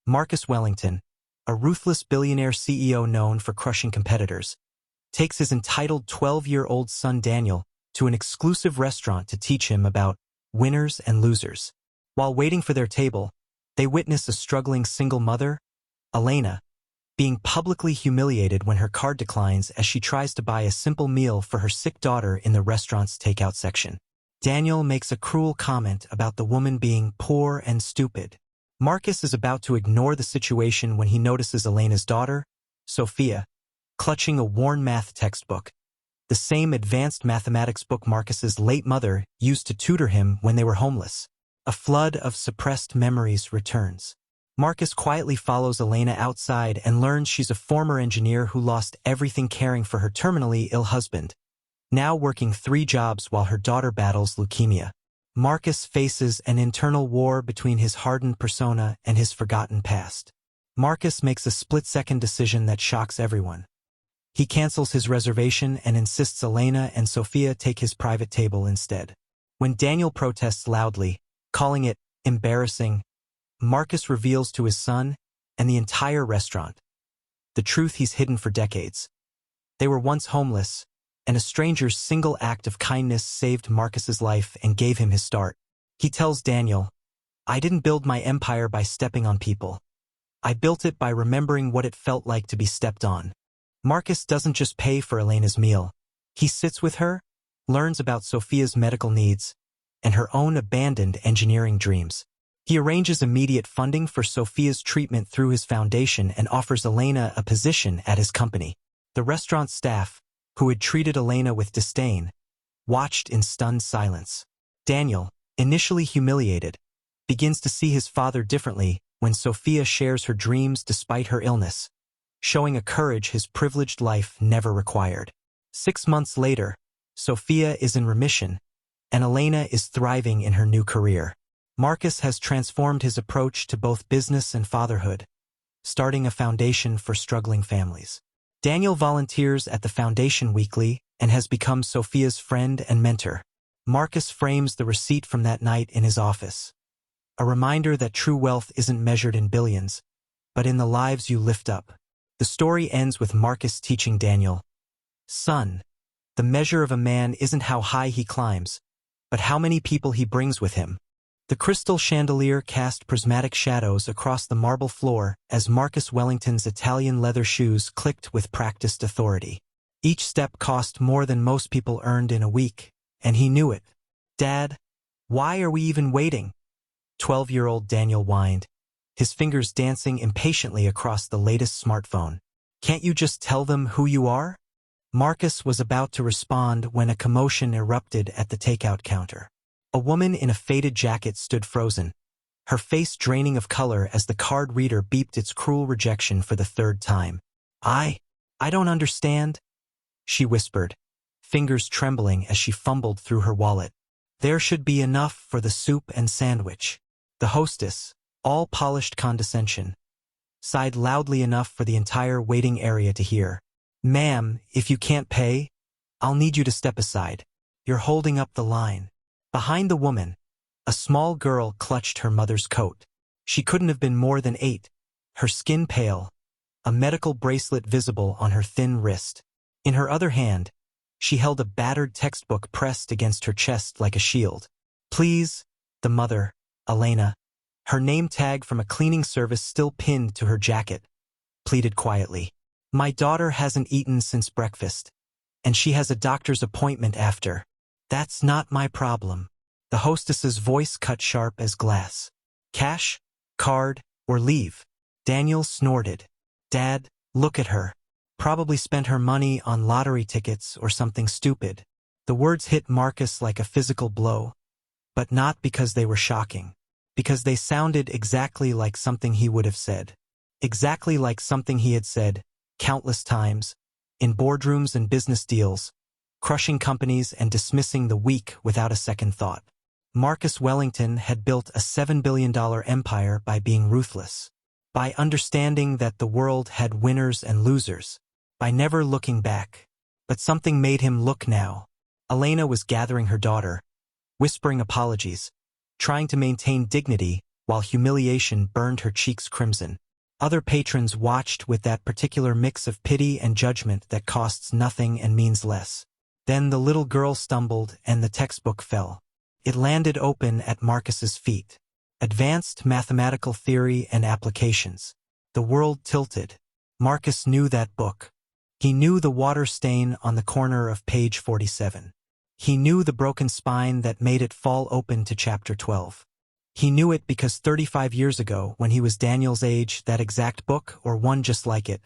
Marcus Wellington, a ruthless billionaire CEO known for crushing competitors, takes his entitled 12-year-old son Daniel to an exclusive restaurant to teach him about winners and losers. While waiting for their table, they witness a struggling single mother, Elena, being publicly humiliated when her card declines as she tries to buy a simple meal for her sick daughter in the restaurant's takeout section. Daniel makes a cruel comment about the woman being poor and stupid. Marcus is about to ignore the situation when he notices Elena's daughter, Sofia, clutching a worn math textbook, the same advanced mathematics book Marcus's late mother used to tutor him when they were homeless. A flood of suppressed memories returns. Marcus quietly follows Elena outside and learns she's a former engineer who lost everything caring for her terminally ill husband, now working 3 jobs while her daughter battles leukemia. Marcus faces an internal war between his hardened persona and his forgotten past. Marcus makes a split-second decision that shocks everyone. He cancels his reservation and insists Elena and Sofia take his private table instead. When Daniel protests loudly, calling it embarrassing, Marcus reveals to his son and the entire restaurant the truth he's hidden for decades. They were once homeless, and a stranger's single act of kindness saved Marcus's life and gave him his start. He tells Daniel, "I didn't build my empire by stepping on people. I built it by remembering what it felt like to be stepped on." Marcus doesn't just pay for Elena's meal. He sits with her, learns about Sofia's medical needs, and her own abandoned engineering dreams. He arranges immediate funding for Sofia's treatment through his foundation and offers Elena a position at his company. The restaurant staff, who had treated Elena with disdain, watched in stunned silence. Daniel, initially humiliated, begins to see his father differently when Sofia shares her dreams despite her illness, showing a courage his privileged life never required. 6 months later, Sofia is in remission, and Elena is thriving in her new career. Marcus has transformed his approach to both business and fatherhood, starting a foundation for struggling families. Daniel volunteers at the foundation weekly and has become Sofia's friend and mentor. Marcus frames the receipt from that night in his office, a reminder that true wealth isn't measured in billions, but in the lives you lift up. The story ends with Marcus teaching Daniel, "Son, the measure of a man isn't how high he climbs, but how many people he brings with him." The crystal chandelier cast prismatic shadows across the marble floor as Marcus Wellington's Italian leather shoes clicked with practiced authority. Each step cost more than most people earned in a week, and he knew it. "Dad, why are we even waiting?" 12-year-old Daniel whined, his fingers dancing impatiently across the latest smartphone. "Can't you just tell them who you are?" Marcus was about to respond when a commotion erupted at the takeout counter. A woman in a faded jacket stood frozen, her face draining of color as the card reader beeped its cruel rejection for the 3rd time. I don't understand," she whispered, fingers trembling as she fumbled through her wallet. "There should be enough for the soup and sandwich." The hostess, all polished condescension, sighed loudly enough for the entire waiting area to hear. "Ma'am, if you can't pay, I'll need you to step aside. You're holding up the line." Behind the woman, a small girl clutched her mother's coat. She couldn't have been more than 8, her skin pale, a medical bracelet visible on her thin wrist. In her other hand, she held a battered textbook pressed against her chest like a shield. "Please," the mother, Elena, her name tag from a cleaning service still pinned to her jacket, pleaded quietly. "My daughter hasn't eaten since breakfast, and she has a doctor's appointment after." "That's not my problem." The hostess's voice cut sharp as glass. "Cash, card, or leave." Daniel snorted. "Dad, look at her. Probably spent her money on lottery tickets or something stupid." The words hit Marcus like a physical blow, but not because they were shocking, because they sounded exactly like something he would have said. Exactly like something he had said countless times, in boardrooms and business deals, crushing companies and dismissing the weak without a second thought. Marcus Wellington had built a $7 billion empire by being ruthless, by understanding that the world had winners and losers, by never looking back. But something made him look now. Elena was gathering her daughter, whispering apologies, trying to maintain dignity while humiliation burned her cheeks crimson. Other patrons watched with that particular mix of pity and judgment that costs nothing and means less. Then the little girl stumbled and the textbook fell. It landed open at Marcus's feet. Advanced Mathematical Theory and Applications. The world tilted. Marcus knew that book. He knew the water stain on the corner of page 47. He knew the broken spine that made it fall open to chapter 12. He knew it because 35 years ago, when he was Daniel's age, that exact book, or one just like it,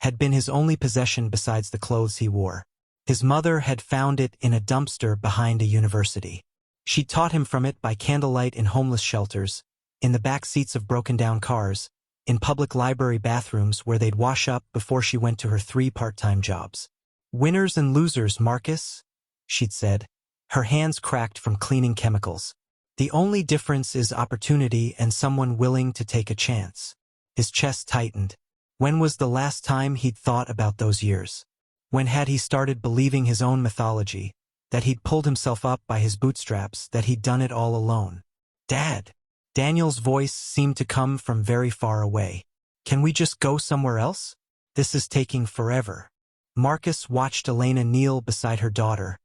had been his only possession besides the clothes he wore. His mother had found it in a dumpster behind a university. She taught him from it by candlelight in homeless shelters, in the back seats of broken-down cars, in public library bathrooms where they'd wash up before she went to her 3 part-time jobs. "Winners and losers, Marcus," she'd said. Her hands cracked from cleaning chemicals. "The only difference is opportunity and someone willing to take a chance." His chest tightened. When was the last time he'd thought about those years? When had he started believing his own mythology, that he'd pulled himself up by his bootstraps, that he'd done it all alone? "Dad." Daniel's voice seemed to come from very far away. "Can we just go somewhere else? This is taking forever." Marcus watched Elena kneel beside her daughter,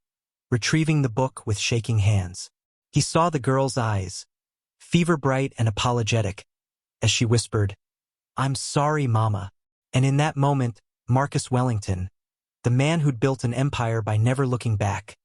retrieving the book with shaking hands. He saw the girl's eyes, fever-bright and apologetic, as she whispered, "I'm sorry, Mama." And in that moment, Marcus Wellington, the man who'd built an empire by never looking back,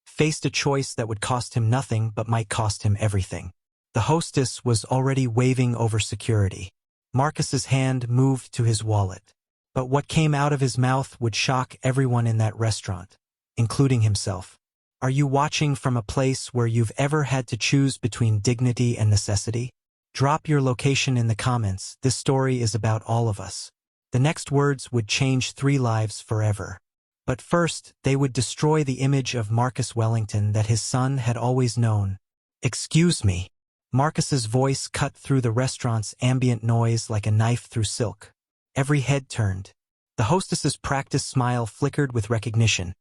faced a choice that would cost him nothing but might cost him everything. The hostess was already waving over security. Marcus's hand moved to his wallet. But what came out of his mouth would shock everyone in that restaurant, including himself. Are you watching from a place where you've ever had to choose between dignity and necessity? Drop your location in the comments. This story is about all of us. The next words would change 3 lives forever. But first, they would destroy the image of Marcus Wellington that his son had always known. "Excuse me." Marcus's voice cut through the restaurant's ambient noise like a knife through silk. Every head turned. The hostess's practiced smile flickered with recognition.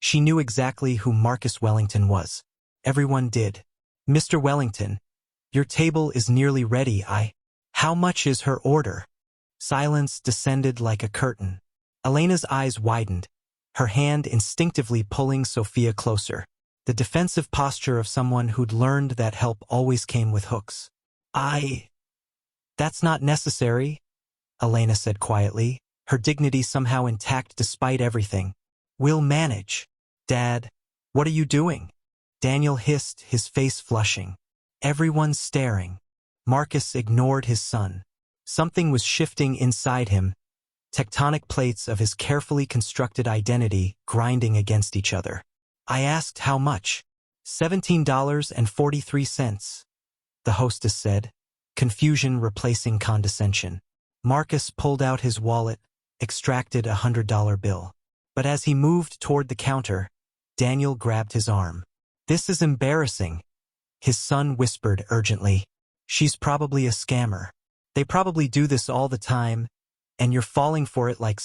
She knew exactly who Marcus Wellington was. Everyone did. "Mr. Wellington, your table is nearly ready. How much is her order?" Silence descended like a curtain. Elena's eyes widened, her hand instinctively pulling Sofia closer. The defensive posture of someone who'd learned that help always came with hooks. "That's not necessary," Elena said quietly, her dignity somehow intact despite everything. "We'll manage." "Dad, what are you doing?" Daniel hissed, his face flushing. Everyone's staring. Marcus ignored his son. Something was shifting inside him, tectonic plates of his carefully constructed identity grinding against each other. "I asked how much." $17.43, the hostess said, confusion replacing condescension. Marcus pulled out his wallet, extracted a $100 bill. But as he moved toward the counter, Daniel grabbed his arm. "This is embarrassing," his son whispered urgently. "She's probably a scammer. They probably do this all the time, and you're falling for it like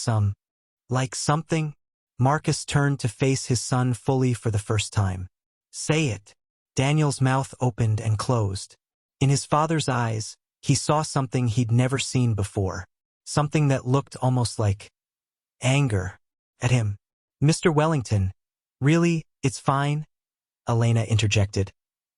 something?" Marcus turned to face his son fully for the first time. "Say it." Daniel's mouth opened and closed. In his father's eyes, he saw something he'd never seen before, something that looked almost like anger at him. "Mr. Wellington, really, it's fine," Elena interjected,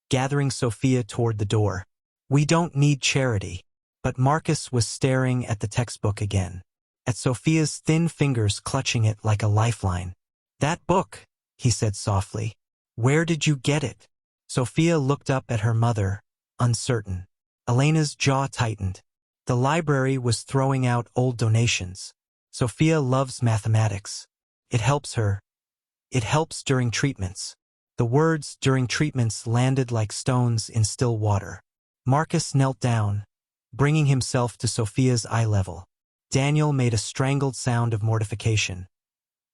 gathering Sofia toward the door. "We don't need charity." But Marcus was staring at the textbook again, at Sofia's thin fingers clutching it like a lifeline. "That book," he said softly. "Where did you get it?" Sofia looked up at her mother, uncertain. Elena's jaw tightened. The library was throwing out old donations. Sofia loves mathematics. It helps her. It helps during treatments. The words "during treatments" landed like stones in still water. Marcus knelt down, bringing himself to Sofia's eye level. Daniel made a strangled sound of mortification.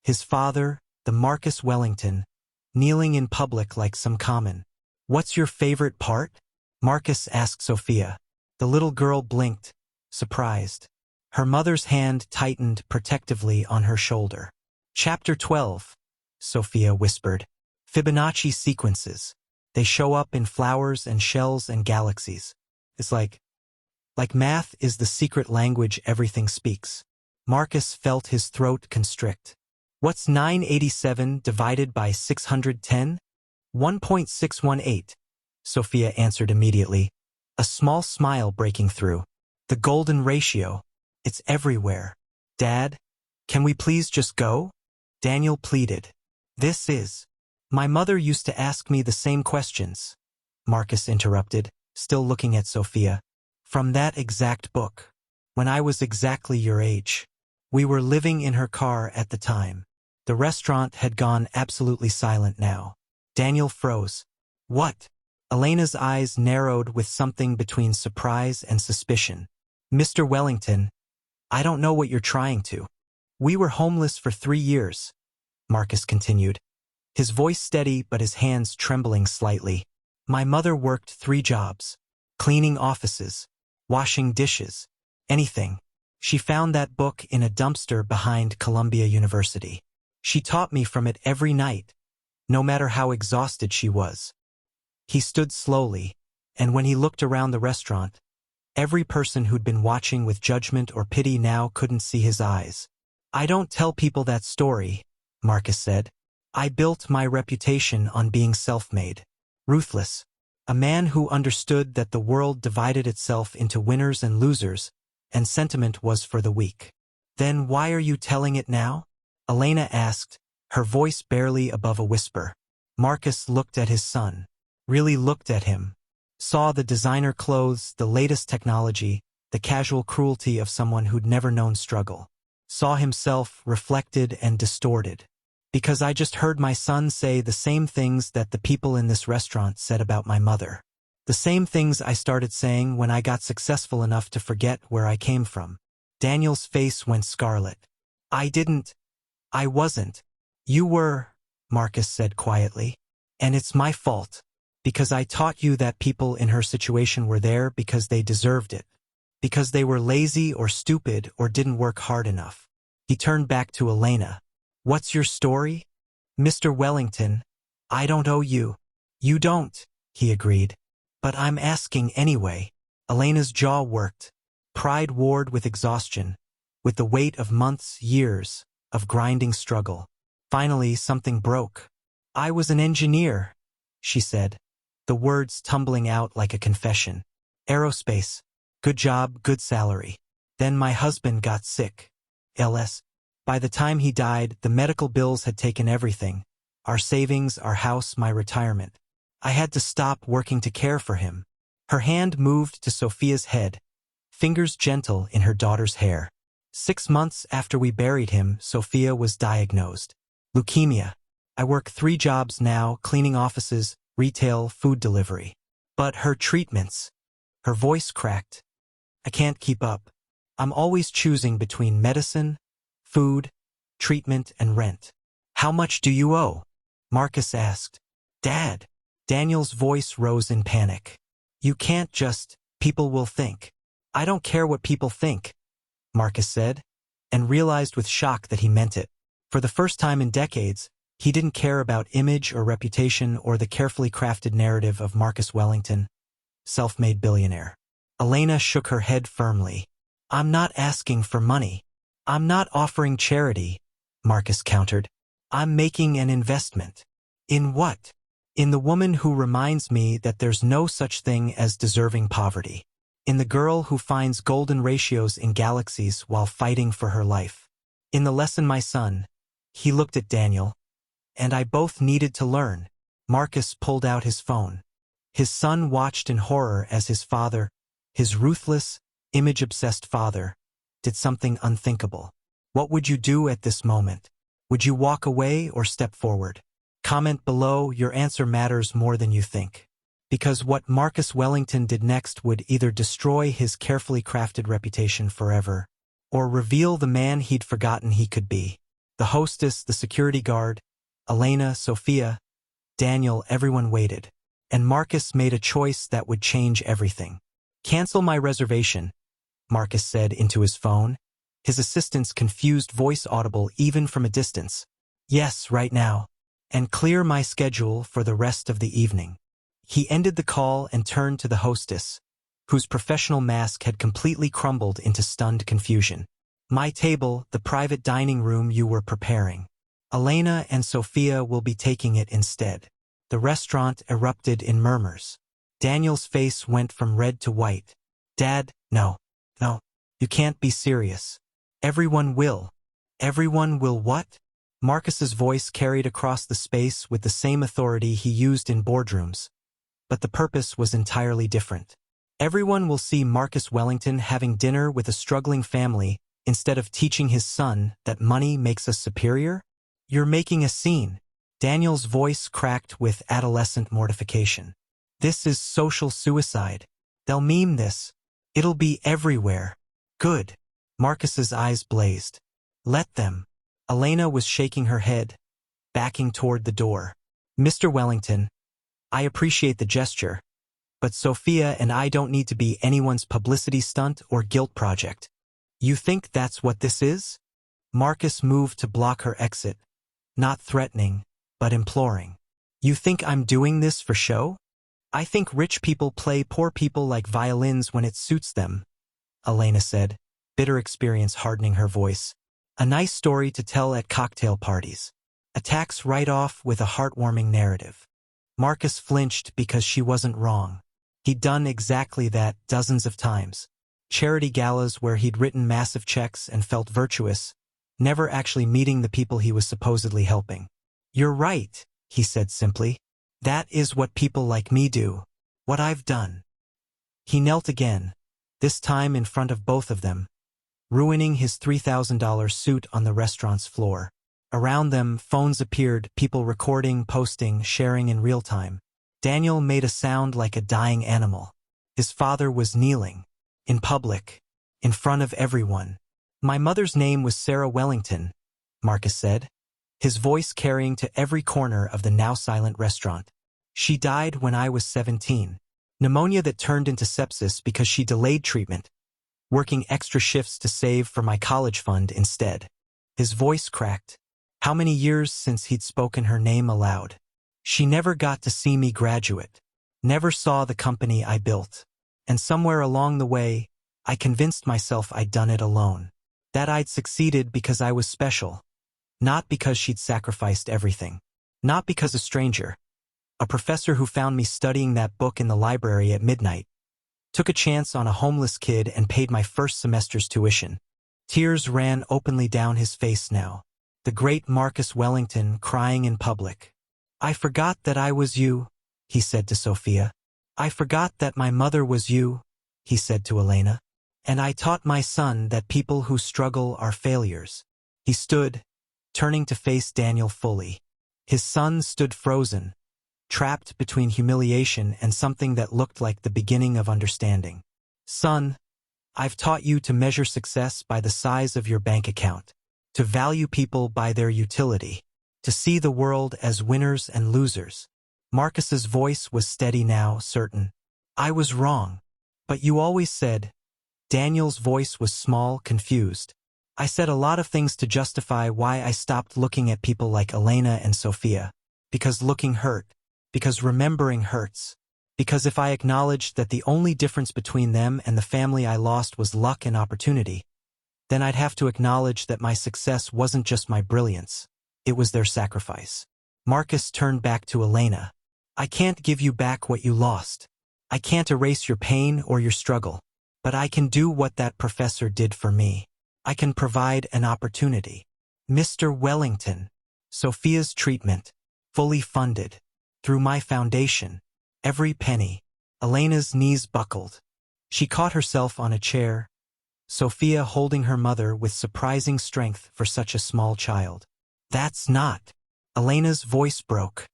His father, the Marcus Wellington, kneeling in public like some common. "What's your favorite part?" Marcus asked Sofia. The little girl blinked, surprised. Her mother's hand tightened protectively on her shoulder. "Chapter 12, Sofia whispered. "Fibonacci sequences. They show up in flowers and shells and galaxies. It's like Like math is the secret language everything speaks. Marcus felt his throat constrict. What's 987 divided by 610? 1.618. Sofia answered immediately, a small smile breaking through. The golden ratio. It's everywhere. Dad, can we please just go? Daniel pleaded. This is. My mother used to ask me the same questions. Marcus interrupted, still looking at Sofia. From that exact book. When I was exactly your age. We were living in her car at the time. The restaurant had gone absolutely silent now. Daniel froze. What? Elena's eyes narrowed with something between surprise and suspicion. Mr. Wellington, I don't know what you're trying to. We were homeless for 3 years, Marcus continued, his voice steady but his hands trembling slightly. My mother worked 3 jobs. Cleaning offices, washing dishes, anything. She found that book in a dumpster behind Columbia University. She taught me from it every night, no matter how exhausted she was. He stood slowly, and when he looked around the restaurant, every person who'd been watching with judgment or pity now couldn't see his eyes. I don't tell people that story, Marcus said. I built my reputation on being self-made. Ruthless. A man who understood that the world divided itself into winners and losers, and sentiment was for the weak. Then why are you telling it now? Elena asked, her voice barely above a whisper. Marcus looked at his son. Really looked at him. Saw the designer clothes, the latest technology, the casual cruelty of someone who'd never known struggle. Saw himself reflected and distorted. Because I just heard my son say the same things that the people in this restaurant said about my mother. The same things I started saying when I got successful enough to forget where I came from. Daniel's face went scarlet. I wasn't. You were, Marcus said quietly. And it's my fault. Because I taught you that people in her situation were there because they deserved it. Because they were lazy or stupid or didn't work hard enough. He turned back to Elena. What's your story? Mr. Wellington, I don't owe you. You don't, he agreed. But I'm asking anyway. Elena's jaw worked. Pride warred with exhaustion, with the weight of months, years, of grinding struggle. Finally, something broke. I was an engineer, she said, the words tumbling out like a confession. Aerospace. Good job, good salary. Then my husband got sick. LS. By the time he died, the medical bills had taken everything. Our savings, our house, my retirement. I had to stop working to care for him. Her hand moved to Sofia's head, fingers gentle in her daughter's hair. 6 months after we buried him, Sofia was diagnosed. Leukemia. I work 3 jobs now, cleaning offices, retail, food delivery. But her treatments. Her voice cracked. I can't keep up. I'm always choosing between medicine, food, treatment, and rent. How much do you owe? Marcus asked. Dad. Daniel's voice rose in panic. You can't just, people will think. I don't care what people think, Marcus said, and realized with shock that he meant it. For the first time in decades, he didn't care about image or reputation or the carefully crafted narrative of Marcus Wellington, self-made billionaire. Elena shook her head firmly. I'm not asking for money. I'm not offering charity, Marcus countered. I'm making an investment. In what? In the woman who reminds me that there's no such thing as deserving poverty. In the girl who finds golden ratios in galaxies while fighting for her life. In the lesson my son, he looked at Daniel, and I both needed to learn. Marcus pulled out his phone. His son watched in horror as his father, his ruthless, image-obsessed father, did something unthinkable. What would you do at this moment? Would you walk away or step forward? Comment below, your answer matters more than you think. Because what Marcus Wellington did next would either destroy his carefully crafted reputation forever, or reveal the man he'd forgotten he could be. The hostess, the security guard, Elena, Sofia, Daniel, everyone waited. And Marcus made a choice that would change everything. Cancel my reservation, Marcus said into his phone, his assistant's confused voice audible even from a distance. Yes, right now. And clear my schedule for the rest of the evening. He ended the call and turned to the hostess. whose professional mask had completely crumbled into stunned confusion. My table, the private dining room you were preparing. Elena and Sofia will be taking it instead. The restaurant erupted in murmurs. Daniel's face went from red to white. Dad, no. No. You can't be serious. Everyone will. Everyone will what? Marcus's voice carried across the space with the same authority he used in boardrooms. But the purpose was entirely different. Everyone will see Marcus Wellington having dinner with a struggling family instead of teaching his son that money makes us superior? You're making a scene. Daniel's voice cracked with adolescent mortification. This is social suicide. They'll meme this. It'll be everywhere. Good. Marcus's eyes blazed. Let them. Elena was shaking her head, backing toward the door. Mr. Wellington, I appreciate the gesture, but Sofia and I don't need to be anyone's publicity stunt or guilt project. You think that's what this is? Marcus moved to block her exit, not threatening, but imploring. You think I'm doing this for show? I think rich people play poor people like violins when it suits them, Elena said, bitter experience hardening her voice. A nice story to tell at cocktail parties. A tax write-off with a heartwarming narrative. Marcus flinched because she wasn't wrong. He'd done exactly that dozens of times. Charity galas where he'd written massive checks and felt virtuous, never actually meeting the people he was supposedly helping. You're right, he said simply. That is what people like me do. What I've done. He knelt again, this time in front of both of them, ruining his $3,000 suit on the restaurant's floor. Around them, phones appeared, people recording, posting, sharing in real time. Daniel made a sound like a dying animal. His father was kneeling. In public. In front of everyone. My mother's name was Sarah Wellington, Marcus said, his voice carrying to every corner of the now silent restaurant. She died when I was 17. Pneumonia that turned into sepsis because she delayed treatment, working extra shifts to save for my college fund instead. His voice cracked. How many years since he'd spoken her name aloud? She never got to see me graduate. Never saw the company I built. And somewhere along the way, I convinced myself I'd done it alone. That I'd succeeded because I was special. Not because she'd sacrificed everything. Not because a stranger, a professor who found me studying that book in the library at midnight, took a chance on a homeless kid and paid my first semester's tuition. Tears ran openly down his face now. The great Marcus Wellington crying in public. I forgot that I was you, he said to Sofia. I forgot that my mother was you, he said to Elena. And I taught my son that people who struggle are failures. He stood, turning to face Daniel fully. His son stood frozen, trapped between humiliation and something that looked like the beginning of understanding. Son, I've taught you to measure success by the size of your bank account, to value people by their utility, to see the world as winners and losers. Marcus's voice was steady now, certain. I was wrong. But you always said. Daniel's voice was small, confused. I said a lot of things to justify why I stopped looking at people like Elena and Sofia. Because looking hurt. Because remembering hurts. Because if I acknowledged that the only difference between them and the family I lost was luck and opportunity, then I'd have to acknowledge that my success wasn't just my brilliance. It was their sacrifice. Marcus turned back to Elena. I can't give you back what you lost. I can't erase your pain or your struggle. But I can do what that professor did for me. I can provide an opportunity. Mr. Wellington. Sofia's treatment. Fully funded. Through my foundation. Every penny. Elena's knees buckled. She caught herself on a chair. Sofia holding her mother with surprising strength for such a small child. That's not. Elena's voice broke.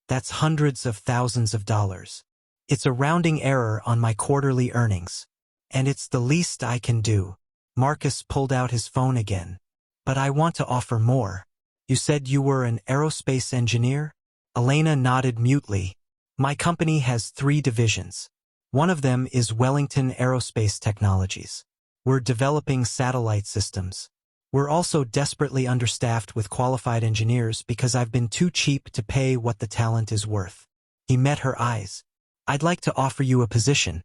That's hundreds of thousands of dollars. It's a rounding error on my quarterly earnings. And it's the least I can do. Marcus pulled out his phone again. But I want to offer more. You said you were an aerospace engineer? Elena nodded mutely. My company has 3 divisions. One of them is Wellington Aerospace Technologies. We're developing satellite systems. We're also desperately understaffed with qualified engineers because I've been too cheap to pay what the talent is worth. He met her eyes. I'd like to offer you a position.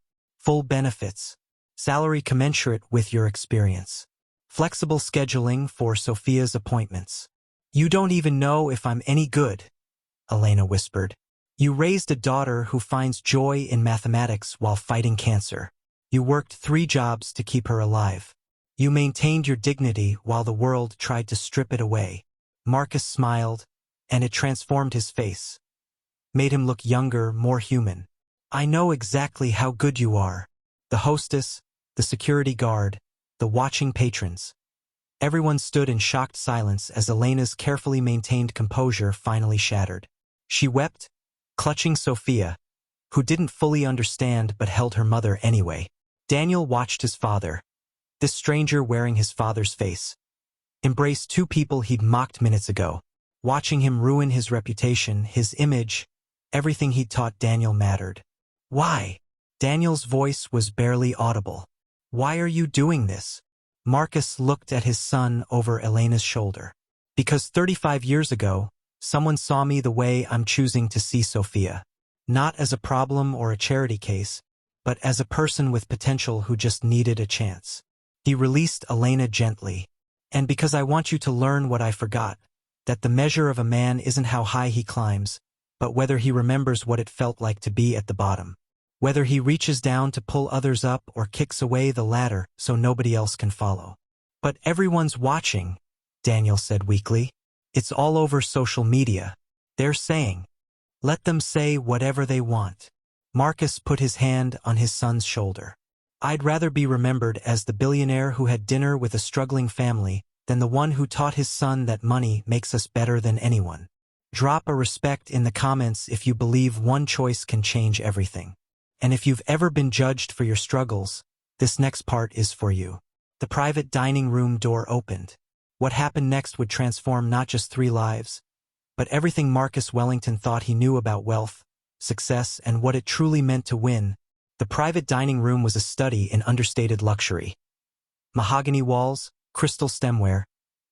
full benefits, salary commensurate with your experience, flexible scheduling for Sofia's appointments. You don't even know if I'm any good, Elena whispered. You raised a daughter who finds joy in mathematics while fighting cancer. You worked 3 jobs to keep her alive. You maintained your dignity while the world tried to strip it away. Marcus smiled, and it transformed his face, made him look younger, more human. I know exactly how good you are. The hostess, the security guard, the watching patrons. Everyone stood in shocked silence as Elena's carefully maintained composure finally shattered. She wept, clutching Sofia, who didn't fully understand but held her mother anyway. Daniel watched his father, this stranger wearing his father's face, embrace 2 people he'd mocked minutes ago. Watching him ruin his reputation, his image, everything he'd taught Daniel mattered. Why? Daniel's voice was barely audible. Why are you doing this? Marcus looked at his son over Elena's shoulder. Because 35 years ago, someone saw me the way I'm choosing to see Sofia. Not as a problem or a charity case, but as a person with potential who just needed a chance. He released Elena gently. And because I want you to learn what I forgot, that the measure of a man isn't how high he climbs, but whether he remembers what it felt like to be at the bottom. Whether he reaches down to pull others up or kicks away the ladder so nobody else can follow. But everyone's watching, Daniel said weakly. It's all over social media. They're saying. Let them say whatever they want. Marcus put his hand on his son's shoulder. I'd rather be remembered as the billionaire who had dinner with a struggling family than the one who taught his son that money makes us better than anyone. Drop a respect in the comments if you believe one choice can change everything. And if you've ever been judged for your struggles, this next part is for you. The private dining room door opened. What happened next would transform not just 3 lives, but everything Marcus Wellington thought he knew about wealth, success, and what it truly meant to win. The private dining room was a study in understated luxury. Mahogany walls, crystal stemware,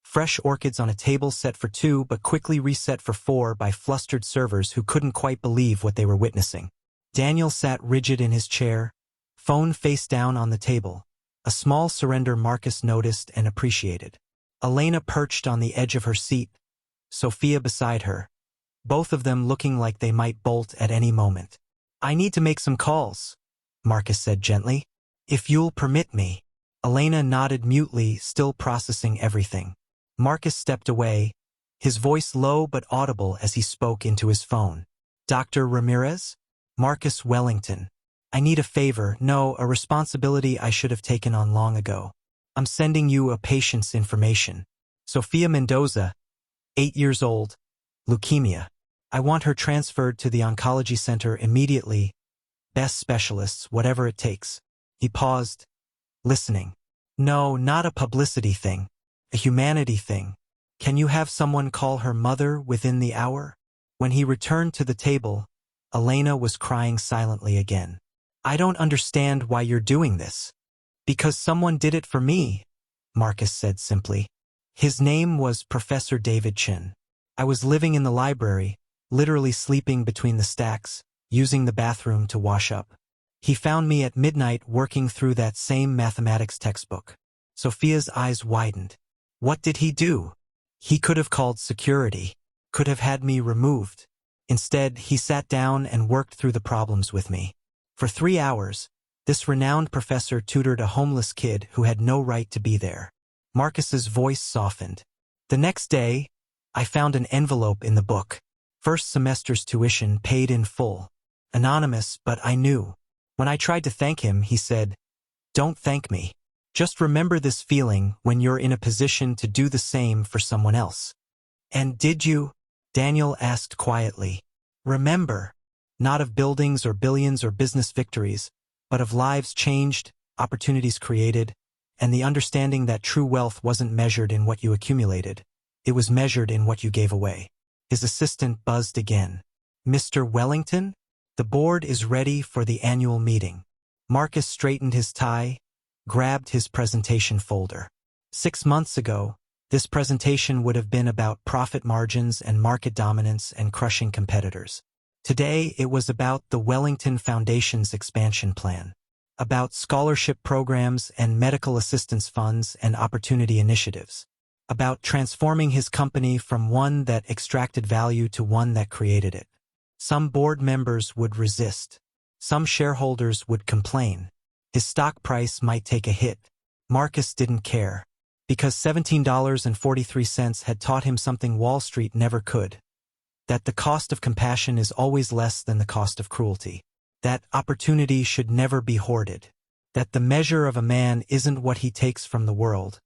fresh orchids on a table set for 2 but quickly reset for 4 by flustered servers who couldn't quite believe what they were witnessing. Daniel sat rigid in his chair, phone face down on the table, a small surrender Marcus noticed and appreciated. Elena perched on the edge of her seat, Sofia beside her, both of them looking like they might bolt at any moment. I need to make some calls, Marcus said gently. If you'll permit me. Elena nodded mutely, still processing everything. Marcus stepped away, his voice low but audible as he spoke into his phone. Dr. Ramirez? Marcus Wellington. I need a favor, no, a responsibility I should have taken on long ago. I'm sending you a patient's information. Sofia Mendoza, 8 years old, leukemia. I want her transferred to the oncology center immediately. Best specialists, whatever it takes. He paused, listening. No, not a publicity thing. A humanity thing. Can you have someone call her mother within the hour? When he returned to the table, Elena was crying silently again. I don't understand why you're doing this. Because someone did it for me, Marcus said simply. His name was Professor David Chin. I was living in the library, literally sleeping between the stacks, using the bathroom to wash up. He found me at midnight working through that same mathematics textbook. Sofia's eyes widened. What did he do? He could have called security, could have had me removed. Instead, he sat down and worked through the problems with me. For 3 hours, this renowned professor tutored a homeless kid who had no right to be there. Marcus's voice softened. The next day, I found an envelope in the book. First semester's tuition paid in full. Anonymous, but I knew. When I tried to thank him, he said, "Don't thank me. Just remember this feeling when you're in a position to do the same for someone else." And did you? Daniel asked quietly. Remember, not of buildings or billions or business victories, but of lives changed, opportunities created, and the understanding that true wealth wasn't measured in what you accumulated. It was measured in what you gave away. His assistant buzzed again. Mr. Wellington? The board is ready for the annual meeting. Marcus straightened his tie, grabbed his presentation folder. 6 months ago, this presentation would have been about profit margins and market dominance and crushing competitors. Today, it was about the Wellington Foundation's expansion plan. about scholarship programs and medical assistance funds and opportunity initiatives, about transforming his company from one that extracted value to one that created it. Some board members would resist. Some shareholders would complain. His stock price might take a hit. Marcus didn't care, because $17.43 had taught him something Wall Street never could: that the cost of compassion is always less than the cost of cruelty, that opportunity should never be hoarded, that the measure of a man isn't what he takes from the world,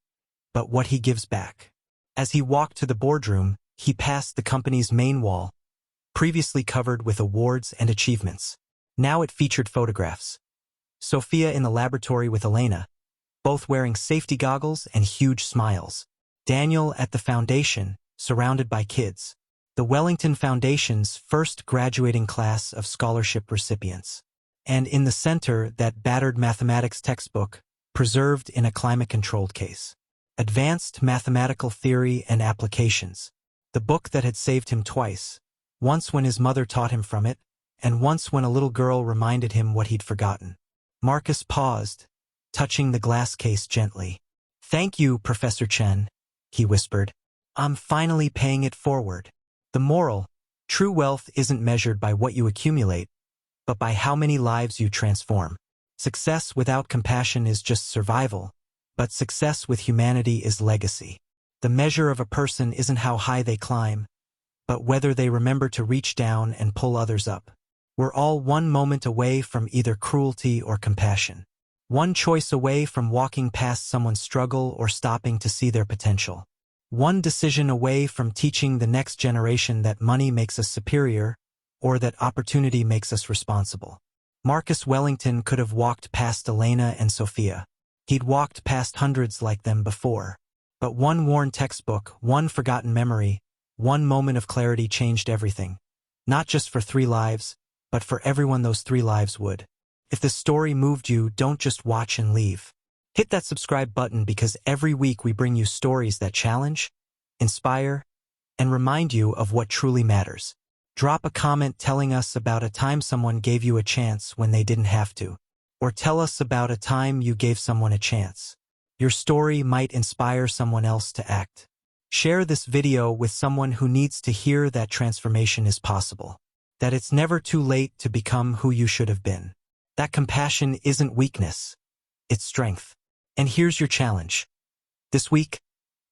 but what he gives back. As he walked to the boardroom, he passed the company's main wall, previously covered with awards and achievements. Now it featured photographs. Sofia in the laboratory with Elena, both wearing safety goggles and huge smiles. Daniel at the foundation, surrounded by kids. The Wellington Foundation's first graduating class of scholarship recipients. And in the center, that battered mathematics textbook, preserved in a climate-controlled case. Advanced Mathematical Theory and Applications. The book that had saved him twice, once when his mother taught him from it, and once when a little girl reminded him what he'd forgotten. Marcus paused, touching the glass case gently. "Thank you, Professor Chen," he whispered. "I'm finally paying it forward." The moral: true wealth isn't measured by what you accumulate, but by how many lives you transform. Success without compassion is just survival, but success with humanity is legacy. The measure of a person isn't how high they climb, but whether they remember to reach down and pull others up. We're all one moment away from either cruelty or compassion. One choice away from walking past someone's struggle or stopping to see their potential. One decision away from teaching the next generation that money makes us superior, or that opportunity makes us responsible. Marcus Wellington could have walked past Elena and Sofia. He'd walked past hundreds like them before. But one worn textbook, one forgotten memory, one moment of clarity changed everything. Not just for 3 lives, but for everyone those 3 lives would. If this story moved you, don't just watch and leave. Hit that subscribe button, because every week we bring you stories that challenge, inspire, and remind you of what truly matters. Drop a comment telling us about a time someone gave you a chance when they didn't have to. Or tell us about a time you gave someone a chance. Your story might inspire someone else to act. Share this video with someone who needs to hear that transformation is possible. That it's never too late to become who you should have been. That compassion isn't weakness, it's strength. And here's your challenge. This week,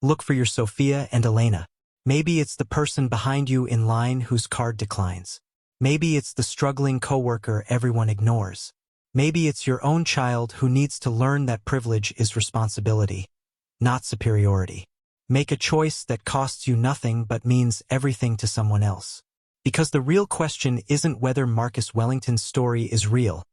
look for your Sofia and Elena. Maybe it's the person behind you in line whose card declines. Maybe it's the struggling coworker everyone ignores. Maybe it's your own child who needs to learn that privilege is responsibility, not superiority. Make a choice that costs you nothing but means everything to someone else. Because the real question isn't whether Marcus Wellington's story is real.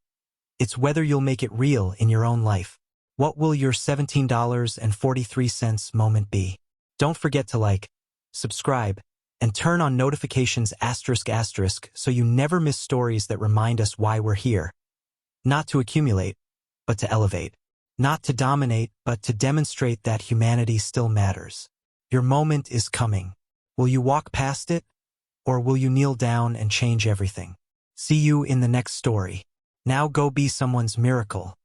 It's whether you'll make it real in your own life. What will your $17.43 moment be? Don't forget to like, subscribe, and turn on notifications *** so you never miss stories that remind us why we're here. Not to accumulate, but to elevate. Not to dominate, but to demonstrate that humanity still matters. Your moment is coming. Will you walk past it? Or will you kneel down and change everything? See you in the next story. Now go be someone's miracle.